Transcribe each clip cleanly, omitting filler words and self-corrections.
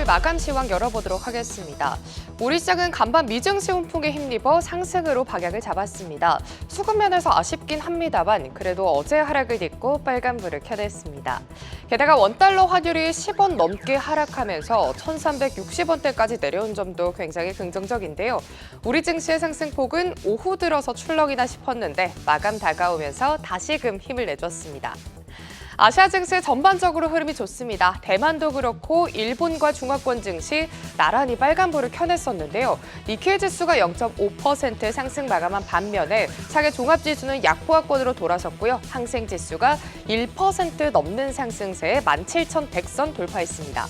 마감 시황 열어보도록 하겠습니다. 우리 시장은 간밤 미증시 훈풍에 힘입어 상승으로 방향을 잡았습니다. 수급면에서 아쉽긴 합니다만 그래도 어제 하락을 딛고 빨간불을 켜냈습니다. 게다가 원달러 환율이 10원 넘게 하락하면서 1,360원대까지 내려온 점도 굉장히 긍정적인데요. 우리 증시의 상승폭은 오후 들어서 출렁이나 싶었는데 마감 다가오면서 다시금 힘을 내줬습니다. 아시아 증시 전반적으로 흐름이 좋습니다. 대만도 그렇고 일본과 중화권 증시 나란히 빨간불을 켜냈었는데요. 니케이 지수가 0.5% 상승 마감한 반면에 상해 종합지수는 약보합권으로 돌아섰고요. 항생 지수가 1% 넘는 상승세에 17,100선 돌파했습니다.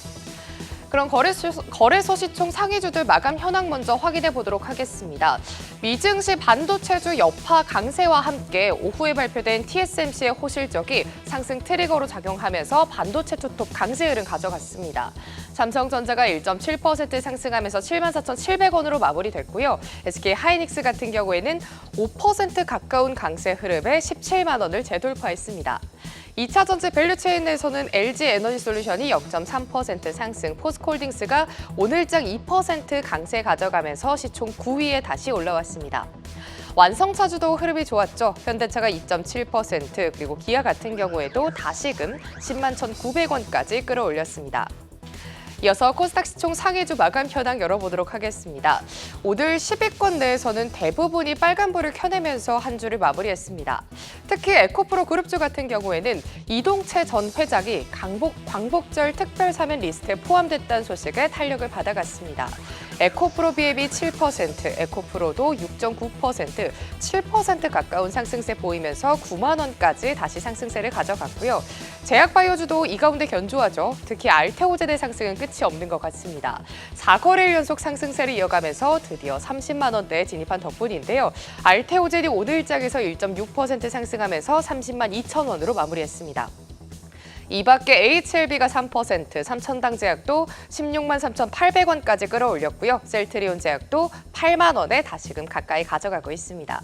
그럼 거래소 시총 상위주들 마감 현황 먼저 확인해 보도록 하겠습니다. 미증시 반도체주 여파 강세와 함께 오후에 발표된 TSMC의 호실적이 상승 트리거로 작용하면서 반도체 투톱 강세 흐름 가져갔습니다. 삼성전자가 1.7% 상승하면서 74,700원으로 마무리됐고요. SK 하이닉스 같은 경우에는 5% 가까운 강세 흐름에 17만 원을 재돌파했습니다. 2차 전지 밸류체인 내에서는 LG 에너지솔루션이 0.3% 상승, 포스코홀딩스가 오늘장 2% 강세 가져가면서 시총 9위에 다시 올라왔습니다. 완성차주도 흐름이 좋았죠. 현대차가 2.7%, 그리고 기아 같은 경우에도 다시금 10만 1,900원까지 끌어올렸습니다. 이어서 코스닥 시총 상위주 마감 현황 열어보도록 하겠습니다. 오늘 10위권 내에서는 대부분이 빨간불을 켜내면서 한 주를 마무리했습니다. 특히 에코프로 그룹주 같은 경우에는 이동채 전 회장이 광복절 특별 사면 리스트에 포함됐다는 소식에 탄력을 받아갔습니다. 에코프로 BM이 7%, 에코프로도 6.9%, 7% 가까운 상승세 보이면서 9만 원까지 다시 상승세를 가져갔고요. 제약바이오주도 이 가운데 견조하죠. 특히 알테오젠의 상승은 끝이 없는 것 같습니다. 4거래일 연속 상승세를 이어가면서 드디어 30만 원대에 진입한 덕분인데요. 알테오젠이 오늘장에서 1.6% 상승하면서 30만 2천 원으로 마무리했습니다. 이 밖에 HLB가 3%, 삼천당제약도 16만 3,800원까지 끌어올렸고요. 셀트리온 제약도 8만 원에 다시금 가까이 가져가고 있습니다.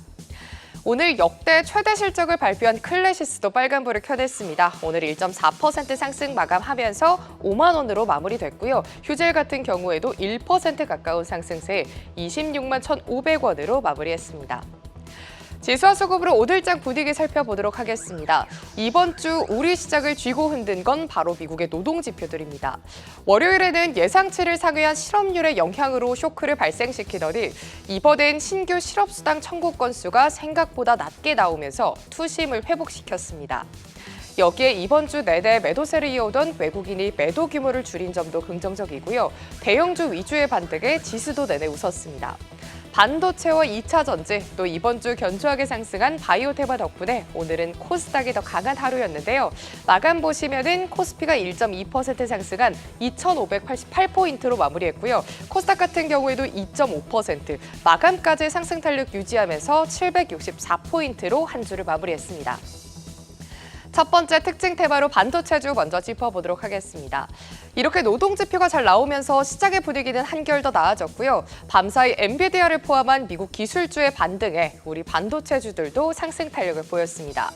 오늘 역대 최대 실적을 발표한 클래시스도 빨간불을 켜냈습니다. 오늘 1.4% 상승 마감하면서 5만 원으로 마무리됐고요. 휴젤 같은 경우에도 1% 가까운 상승세 26만 1,500원으로 마무리했습니다. 지수와 수급으로 오늘장 분위기 살펴보도록 하겠습니다. 이번 주 우리 시장을 쥐고 흔든 건 바로 미국의 노동지표들입니다. 월요일에는 예상치를 상회한 실업률의 영향으로 쇼크를 발생시키더니 이번엔 신규 실업수당 청구 건수가 생각보다 낮게 나오면서 투심을 회복시켰습니다. 여기에 이번 주 내내 매도세를 이어오던 외국인이 매도 규모를 줄인 점도 긍정적이고요. 대형주 위주의 반등에 지수도 내내 웃었습니다. 반도체와 2차 전지, 또 이번 주 견조하게 상승한 바이오테마 덕분에 오늘은 코스닥이 더 강한 하루였는데요. 마감 보시면은 코스피가 1.2% 상승한 2,588포인트로 마무리했고요. 코스닥 같은 경우에도 2.5%, 마감까지 상승 탄력 유지하면서 764포인트로 한 주를 마무리했습니다. 첫 번째 특징 테마로 반도체주 먼저 짚어보도록 하겠습니다. 이렇게 노동지표가 잘 나오면서 시장의 분위기는 한결 더 나아졌고요. 밤사이 엔비디아를 포함한 미국 기술주의 반등에 우리 반도체주들도 상승 탄력을 보였습니다.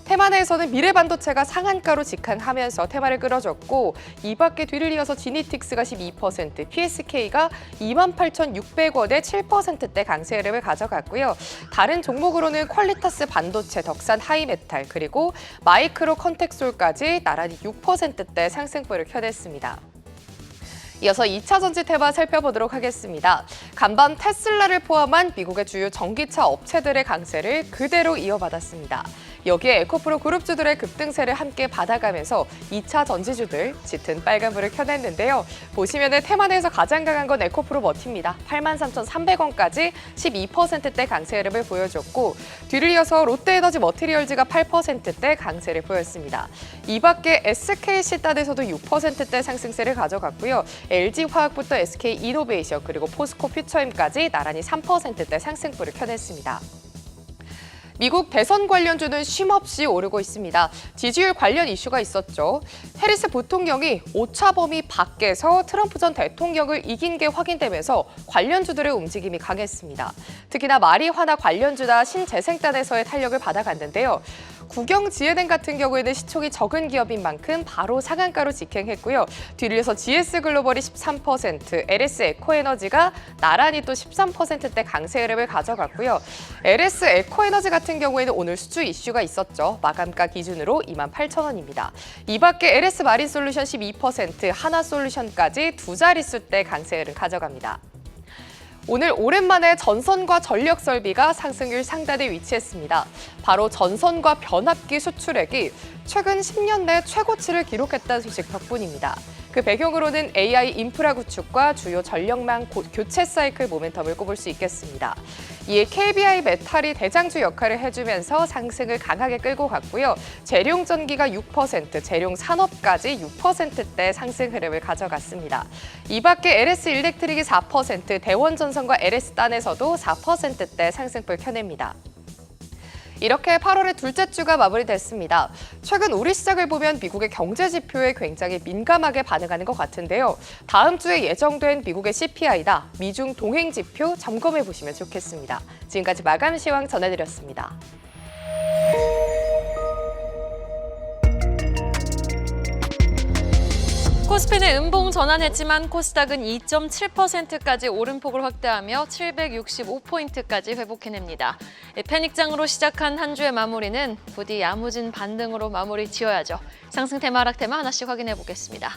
테마 내에서는 미래반도체가 상한가로 직항하면서 테마를 끌어줬고 이 밖에 뒤를 이어서 지니틱스가 12%, PSK가 28,600원에 7%대 강세 흐름을 가져갔고요. 다른 종목으로는 퀄리타스 반도체, 덕산 하이메탈, 그리고 마이크로 컨텍솔까지 나란히 6%대 상승폭을 켜냈습니다. 이어서 2차 전지 테마 살펴보도록 하겠습니다. 간밤 테슬라를 포함한 미국의 주요 전기차 업체들의 강세를 그대로 이어받았습니다. 여기에 에코프로 그룹주들의 급등세를 함께 받아가면서 2차 전지주들 짙은 빨간불을 켜냈는데요. 보시면 테마 내에서 가장 강한 건 에코프로 버팁니다. 83,300원까지 12%대 강세 흐름을 보여줬고 뒤를 이어서 롯데에너지 머티리얼즈가 8%대 강세를 보였습니다. 이 밖에 SKC단에서도 6%대 상승세를 가져갔고요. LG화학부터 SK이노베이션 그리고 포스코 퓨처엠까지 나란히 3%대 상승폭을 켜냈습니다. 미국 대선 관련주는 쉼없이 오르고 있습니다. 지지율 관련 이슈가 있었죠. 해리스 부통령이 오차 범위 밖에서 트럼프 전 대통령을 이긴 게 확인되면서 관련주들의 움직임이 강했습니다. 특히나 마리화나 관련주나 신재생단에서의 탄력을 받아갔는데요. 국영지혜den 같은 경우에는 시총이 적은 기업인 만큼 바로 상한가로 직행했고요. 뒤를 이어서 GS글로벌이 13%, LS에코에너지가 나란히 또 13%대 강세 흐름을 가져갔고요. LS에코에너지 같은 경우에는 오늘 수주 이슈가 있었죠. 마감가 기준으로 28,000원입니다. 이 밖에 LS마린솔루션 12%, 하나솔루션까지 두 자릿수대 강세 흐름 가져갑니다. 오늘 오랜만에 전선과 전력 설비가 상승률 상단에 위치했습니다. 바로 전선과 변압기 수출액이 최근 10년 내 최고치를 기록했다는 소식 덕분입니다. 그 배경으로는 AI 인프라 구축과 주요 전력망 교체 사이클 모멘텀을 꼽을 수 있겠습니다. 이에 KBI 메탈이 대장주 역할을 해주면서 상승을 강하게 끌고 갔고요. 재룡전기가 6%, 재룡산업까지 6%대 상승 흐름을 가져갔습니다. 이 밖에 LS일렉트릭이 4%, 대원전선과 LS단에서도 4%대 상승폭을 켜냅니다. 이렇게 8월의 둘째 주가 마무리됐습니다. 최근 우리 시장을 보면 미국의 경제 지표에 굉장히 민감하게 반응하는 것 같은데요. 다음 주에 예정된 미국의 CPI나 미중 동행 지표 점검해 보시면 좋겠습니다. 지금까지 마감 시황 전해드렸습니다. 코스피는 음봉 전환했지만 코스닥은 2.7%까지 오름폭을 확대하며 765포인트까지 회복해냅니다. 패닉장으로 시작한 한 주의 마무리는 부디 야무진 반등으로 마무리 지어야죠. 상승 테마, 하락 테마 하나씩 확인해 보겠습니다.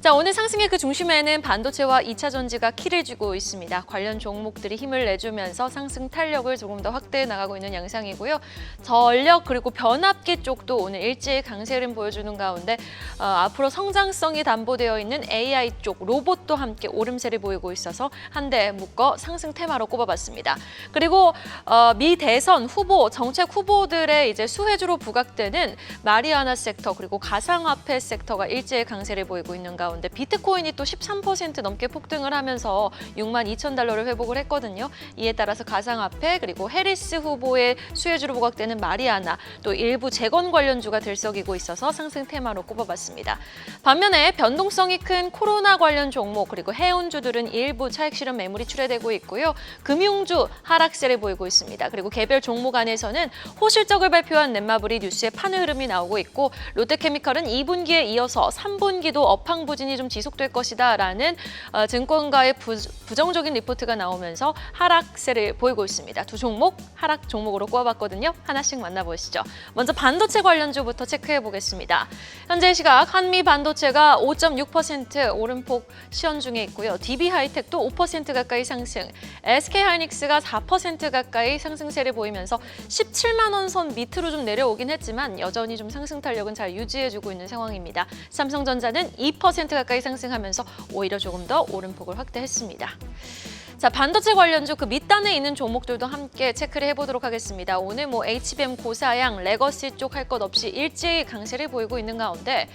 자, 오늘 상승의 그 중심에는 반도체와 2차 전지가 키를 쥐고 있습니다. 관련 종목들이 힘을 내주면서 상승 탄력을 조금 더 확대해 나가고 있는 양상이고요. 전력 그리고 변압기 쪽도 오늘 일제히 강세 흐름 보여주는 가운데 앞으로 성장성이 담보되어 있는 AI 쪽 로봇도 함께 오름세를 보이고 있어서 한 대 묶어 상승 테마로 꼽아봤습니다. 그리고 미 대선 후보 정책 후보들의 이제 수혜주로 부각되는 마리아나 섹터 그리고 가상화폐 섹터가 일제히 강세를 보이고 있는 가운데 비트코인이 또 13% 넘게 폭등을 하면서 62,000달러를 회복을 했거든요. 이에 따라서 가상화폐 그리고 해리스 후보의 수혜주로 부각되는 마리아나 또 일부 재건 관련주가 들썩이고 있어서 상승 테마로 꼽아봤습니다. 반면에 변동성이 큰 코로나 관련 종목 그리고 해운주들은 일부 차익 실현 매물이 출회되고 있고요. 금융주 하락세를 보이고 있습니다. 그리고 개별 종목 안에서는 호실적을 발표한 넷마블이 뉴스에 파는 흐름이 나오고 있고 롯데케미칼은 2분기에 이어서 3분기도 업황 부진이 좀 지속될 것이다라는 증권가의 부정적인 리포트가 나오면서 하락세를 보이고 있습니다. 두 종목 하락 종목으로 꼽아봤거든요. 하나씩 만나보시죠. 먼저 반도체 관련주부터 체크해 보겠습니다. 현재 시각 한미 반도체가 5.6% 오름폭 시현 중에 있고요. DB하이텍도 5% 가까이 상승, SK하이닉스가 4% 가까이 상승세를 보이면서 17만 원 선 밑으로 좀 내려오긴 했지만 여전히 좀 상승 탄력은 잘 유지해주고 있는 상황입니다. 삼성전자는 2% 가까이 상승하면서 오히려 조금 더 오름폭을 확대했습니다. 자, 반도체 관련주 그 밑단에 있는 종목들도 함께 체크를 해보도록 하겠습니다. 오늘 HBM 고사양, 레거시 쪽 할 것 없이 일제히 강세를 보이고 있는 가운데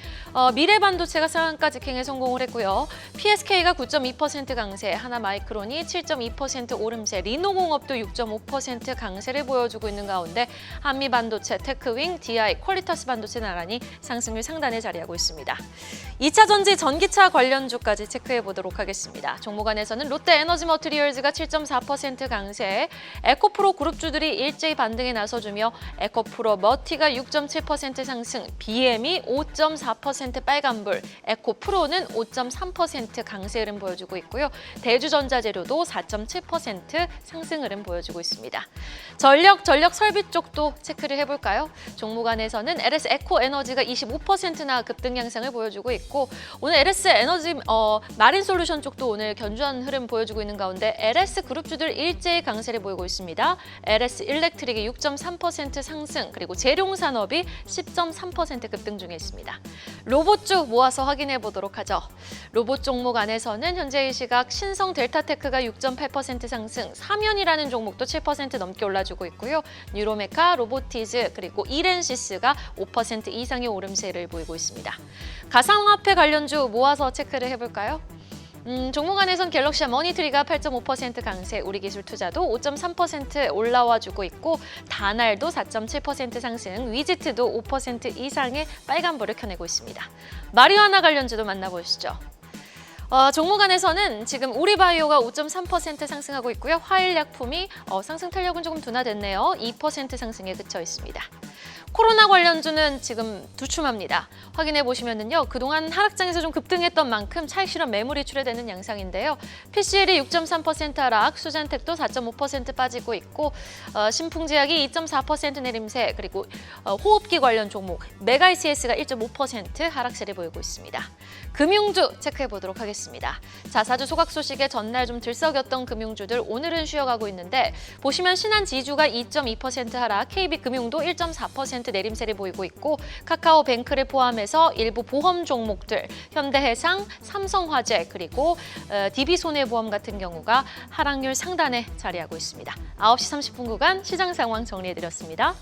미래반도체가 상한가 직행에 성공을 했고요. PSK가 9.2% 강세, 하나마이크론이 7.2% 오름세, 리노공업도 6.5% 강세를 보여주고 있는 가운데 한미반도체, 테크윙, DI, 퀄리터스 반도체 나란히 상승률 상단에 자리하고 있습니다. 2차 전지, 전기차 관련주까지 체크해 보도록 하겠습니다. 종목 안에서는 롯데에너지머티리얼즈가 7.4% 강세, 에코프로 그룹주들이 일제히 반등에 나서주며 에코프로 머티가 6.7% 상승, BM이 5.4% 빨간불, 에코프로는 5.3% 강세 흐름 보여주고 있고요. 대주전자재료도 4.7% 상승 흐름 보여주고 있습니다. 전력 설비 쪽도 체크를 해볼까요? 종목 안에서는 LS 에코에너지가 25%나 급등 양상을 보여주고 있고 오늘 LS 에너지 마린솔루션 쪽도 오늘 견주한 흐름 보여주고 있는 가운데 LS 그룹주들 일제히 강세를 보이고 있습니다. LS 일렉트릭이 6.3% 상승 그리고 재룡산업이 10.3% 급등 중에 있습니다. 로봇주 모아서 확인해 보도록 하죠. 로봇 종목 안에서는 현재 이 시각 신성 델타테크가 6.8% 상승, 사면이라는 종목도 7% 넘게 올라주고 있고요. 뉴로메카, 로보티즈 그리고 이렌시스가 5% 이상의 오름세를 보이고 있습니다. 가상화폐 관련주 모아서 체크를 해볼까요? 종목 안에선 갤럭시와 머니트리가 8.5% 강세, 우리기술투자도 5.3% 올라와주고 있고 다날도 4.7% 상승, 위지트도 5% 이상의 빨간불을 켜내고 있습니다. 마리화나 관련주도 만나보시죠. 종목 안에서는 지금 우리바이오가 5.3% 상승하고 있고요. 화일약품이 상승 탄력은 조금 둔화됐네요. 2% 상승에 그쳐 있습니다. 코로나 관련주는 지금 두춤합니다. 확인해 보시면은요, 그동안 하락장에서 좀 급등했던 만큼 차익 실현 매물이 출회되는 양상인데요. PCL이 6.3% 하락, 수젠텍도 4.5% 빠지고 있고, 신풍제약이 2.4% 내림세, 그리고 호흡기 관련 종목 메가이CS가 1.5% 하락세를 보이고 있습니다. 금융주 체크해 보도록 하겠습니다. 자사주 소각 소식에 전날 좀 들썩였던 금융주들 오늘은 쉬어가고 있는데 보시면 신한지주가 2.2% 하락, KB금융도 1.4% 내림세를 보이고 있고 카카오뱅크를 포함해서 일부 보험 종목들 현대해상, 삼성화재 그리고 DB손해보험 같은 경우가 하락률 상단에 자리하고 있습니다. 9시 30분 구간 시장 상황 정리해드렸습니다.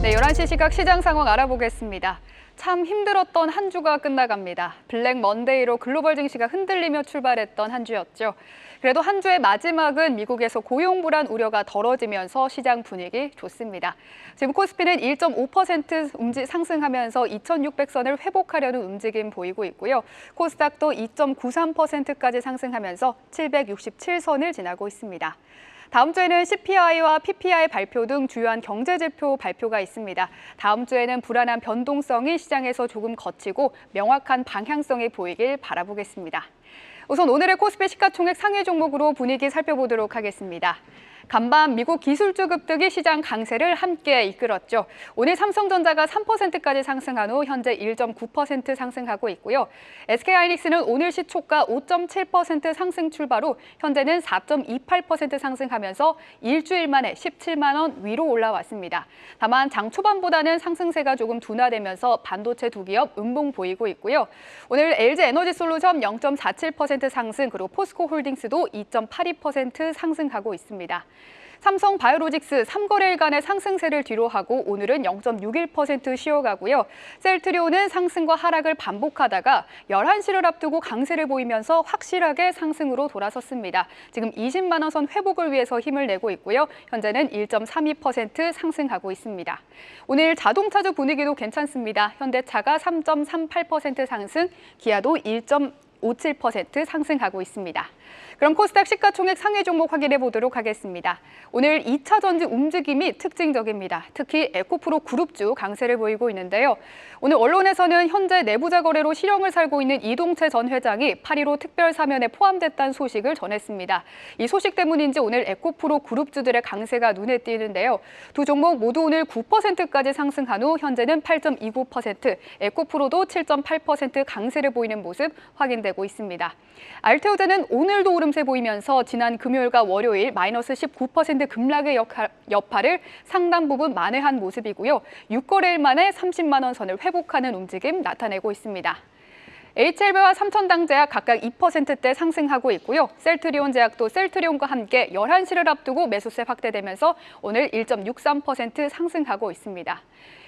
네, 11시 시각 시장 상황 알아보겠습니다. 참 힘들었던 한 주가 끝나갑니다. 블랙 먼데이로 글로벌 증시가 흔들리며 출발했던 한 주였죠. 그래도 한 주의 마지막은 미국에서 고용 불안 우려가 덜어지면서 시장 분위기 좋습니다. 지금 코스피는 1.5% 상승하면서 2,600선을 회복하려는 움직임 보이고 있고요. 코스닥도 2.93%까지 상승하면서 767선을 지나고 있습니다. 다음 주에는 CPI와 PPI 발표 등 주요한 경제지표 발표가 있습니다. 다음 주에는 불안한 변동성이 시장에서 조금 거치고 명확한 방향성이 보이길 바라보겠습니다. 우선 오늘의 코스피 시가총액 상위 종목으로 분위기 살펴보도록 하겠습니다. 간밤 미국 기술주 급등이 시장 강세를 함께 이끌었죠. 오늘 삼성전자가 3%까지 상승한 후 현재 1.9% 상승하고 있고요. SK하이닉스는 오늘 시초가 5.7% 상승 출발 후 현재는 4.28% 상승하면서 일주일 만에 17만 원 위로 올라왔습니다. 다만 장 초반보다는 상승세가 조금 둔화되면서 반도체 두 기업 음봉 보이고 있고요. 오늘 LG에너지솔루션 0.47% 상승, 그리고 포스코홀딩스도 2.82% 상승하고 있습니다. 삼성바이오로직스 3거래일간의 상승세를 뒤로하고 오늘은 0.61% 쉬어가고요. 셀트리온은 상승과 하락을 반복하다가 11시를 앞두고 강세를 보이면서 확실하게 상승으로 돌아섰습니다. 지금 20만 원 선 회복을 위해서 힘을 내고 있고요. 현재는 1.32% 상승하고 있습니다. 오늘 자동차주 분위기도 괜찮습니다. 현대차가 3.38% 상승, 기아도 1.57% 상승하고 있습니다. 그럼 코스닥 시가총액 상위 종목 확인해 보도록 하겠습니다. 오늘 2차 전지 움직임이 특징적입니다. 특히 에코프로 그룹주 강세를 보이고 있는데요. 오늘 언론에서는 현재 내부자 거래로 실형을 살고 있는 이동채 전 회장이 8.15 특별 사면에 포함됐다는 소식을 전했습니다. 이 소식 때문인지 오늘 에코프로 그룹주들의 강세가 눈에 띄는데요. 두 종목 모두 오늘 9%까지 상승한 후 현재는 8.29%, 에코프로도 7.8% 강세를 보이는 모습 확인되고 있습니다. 알테오제는 오늘도 오름세 보이면서 지난 금요일과 월요일 마이너스 19% 급락의 여파를 상당 부분 만회한 모습이고요. 6거래일 만에 30만 원 선을 회복하는 움직임 나타내고 있습니다. HLB와 삼천당제약 각각 2%대 상승하고 있고요. 셀트리온 제약도 셀트리온과 함께 11시를 앞두고 매수세 확대되면서 오늘 1.63% 상승하고 있습니다.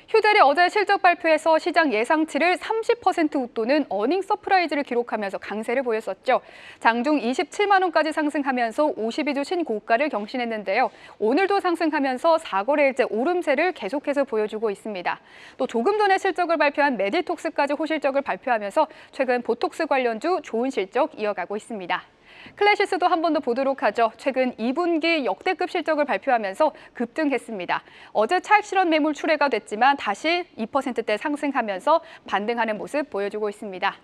휴델이 어제 실적 발표에서 시장 예상치를 30% 웃도는 어닝 서프라이즈를 기록하면서 강세를 보였었죠. 장중 27만 원까지 상승하면서 52주 신고가를 경신했는데요. 오늘도 상승하면서 4거래일째 오름세를 계속해서 보여주고 있습니다. 또 조금 전에 실적을 발표한 메디톡스까지 호실적을 발표하면서 최근 보톡스 관련주 좋은 실적 이어가고 있습니다. 클래시스도 한 번 더 보도록 하죠. 최근 2분기 역대급 실적을 발표하면서 급등했습니다. 어제 차익 실현 매물 출회가 됐지만 다시 2%대 상승하면서 반등하는 모습 보여주고 있습니다.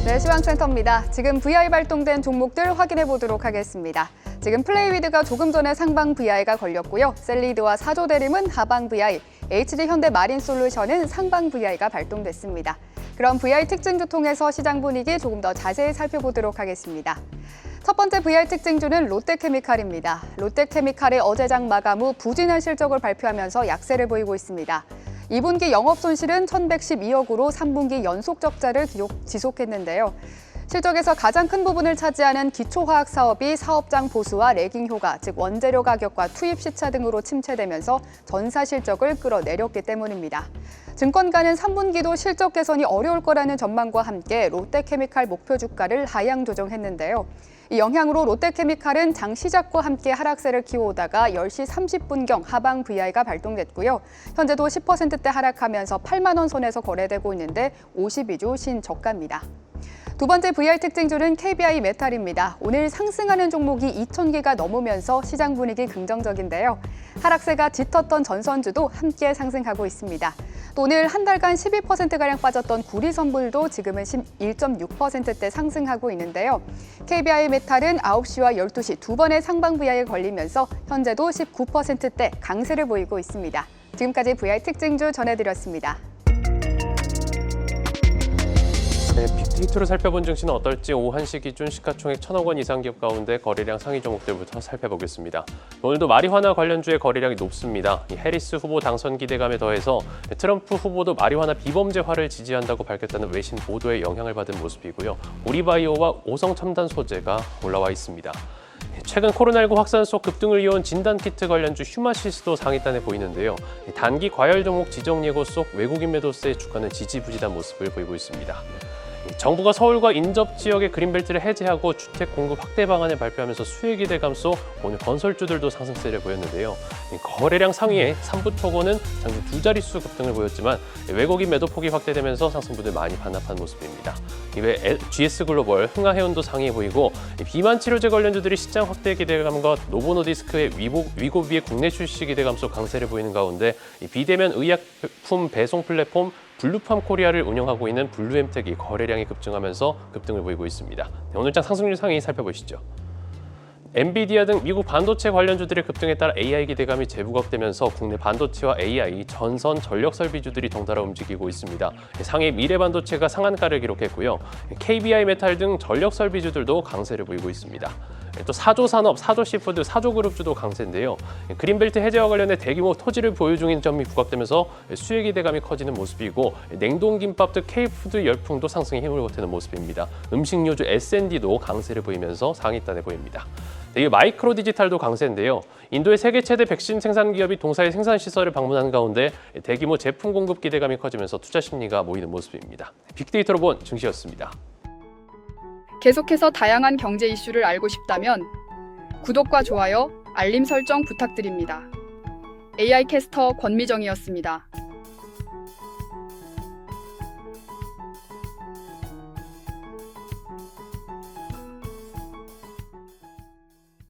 네, 시황센터입니다. 지금 VI 발동된 종목들 확인해 보도록 하겠습니다. 지금 플레이위드가 조금 전에 상방 VI가 걸렸고요. 셀리드와 사조대림은 하방 VI, HD현대마린솔루션은 상방 VI가 발동됐습니다. 그럼 VI 특징주 통해서 시장 분위기 조금 더 자세히 살펴보도록 하겠습니다. 첫 번째 VI 특징주는 롯데케미칼입니다. 롯데케미칼의 어제장 마감 후 부진한 실적을 발표하면서 약세를 보이고 있습니다. 2분기 영업손실은 1,112억으로 3분기 연속 적자를 지속했는데요. 실적에서 가장 큰 부분을 차지하는 기초화학 사업이 사업장 보수와 레깅 효과, 즉 원재료 가격과 투입 시차 등으로 침체되면서 전사 실적을 끌어내렸기 때문입니다. 증권가는 3분기도 실적 개선이 어려울 거라는 전망과 함께 롯데케미칼 목표 주가를 하향 조정했는데요. 이 영향으로 롯데케미칼은 장 시작과 함께 하락세를 키워오다가 10시 30분경 하방 VI가 발동됐고요. 현재도 10%대 하락하면서 8만 원 선에서 거래되고 있는데 52주 신저가입니다. 두 번째 VI 특징주는 KBI 메탈입니다. 오늘 상승하는 종목이 2,000개가 넘으면서 시장 분위기 긍정적인데요. 하락세가 짙었던 전선주도 함께 상승하고 있습니다. 또 오늘 한 달간 12%가량 빠졌던 구리선불도 지금은 1.6%대 상승하고 있는데요. KBI 메탈은 9시와 12시 두 번의 상방 VI에 걸리면서 현재도 19%대 강세를 보이고 있습니다. 지금까지 VI 특징주 전해드렸습니다. 네, 빅데이터로 살펴본 증시는 어떨지 오후 1시 기준 시가총액 1,000억 원 이상 기업 가운데 거래량 상위 종목들부터 살펴보겠습니다. 오늘도 마리화나 관련주의 거래량이 높습니다. 이 해리스 후보 당선 기대감에 더해서 트럼프 후보도 마리화나 비범죄화를 지지한다고 밝혔다는 외신 보도에 영향을 받은 모습이고요. 우리바이오와 오성첨단 소재가 올라와 있습니다. 최근 코로나19 확산 속 급등을 이어온 진단키트 관련주 휴마시스도 상위단에 보이는데요. 단기 과열 종목 지정 예고 속 외국인 매도세의 주가는 지지부진한 모습을 보이고 있습니다. 정부가 서울과 인접 지역의 그린벨트를 해제하고 주택 공급 확대 방안을 발표하면서 수혜 기대감 속 오늘 건설주들도 상승세를 보였는데요. 거래량 상위의 삼부토건은 장중 두 자릿수 급등을 보였지만 외국인 매도 폭이 확대되면서 상승분들 많이 반납한 모습입니다. 이외 GS글로벌, 흥하해운도 상위에 보이고 비만 치료제 관련주들이 시장 확대 기대감과 노보노디스크의 위고비의 국내 출시 기대감 속 강세를 보이는 가운데 비대면 의약품 배송 플랫폼 블루팜 코리아를 운영하고 있는 블루엠텍이 거래량이 급증하면서 급등을 보이고 있습니다. 오늘장 상승률 상위 살펴보시죠. 엔비디아 등 미국 반도체 관련주들의 급등에 따라 AI 기대감이 재부각되면서 국내 반도체와 AI, 전선, 전력 설비주들이 덩달아 움직이고 있습니다. 상해 미래반도체가 상한가를 기록했고요. KBI 메탈 등 전력 설비주들도 강세를 보이고 있습니다. 또 사조산업, 사조시푸드, 사조그룹주도 강세인데요. 그린벨트 해제와 관련해 대규모 토지를 보유 중인 점이 부각되면서 수혜 기대감이 커지는 모습이고 냉동김밥 등 K푸드 열풍도 상승에 힘을 보태는 모습입니다. 음식료주 S&D도 강세를 보이면서 상위단에 보입니다. 이 마이크로 디지털도 강세인데요. 인도의 세계 최대 백신 생산 기업이 동사의 생산 시설을 방문한 가운데 대규모 제품 공급 기대감이 커지면서 투자 심리가 모이는 모습입니다. 빅데이터로 본 증시였습니다. 계속해서 다양한 경제 이슈를 알고 싶다면 구독과 좋아요, 알림 설정 부탁드립니다. AI 캐스터 권미정이었습니다.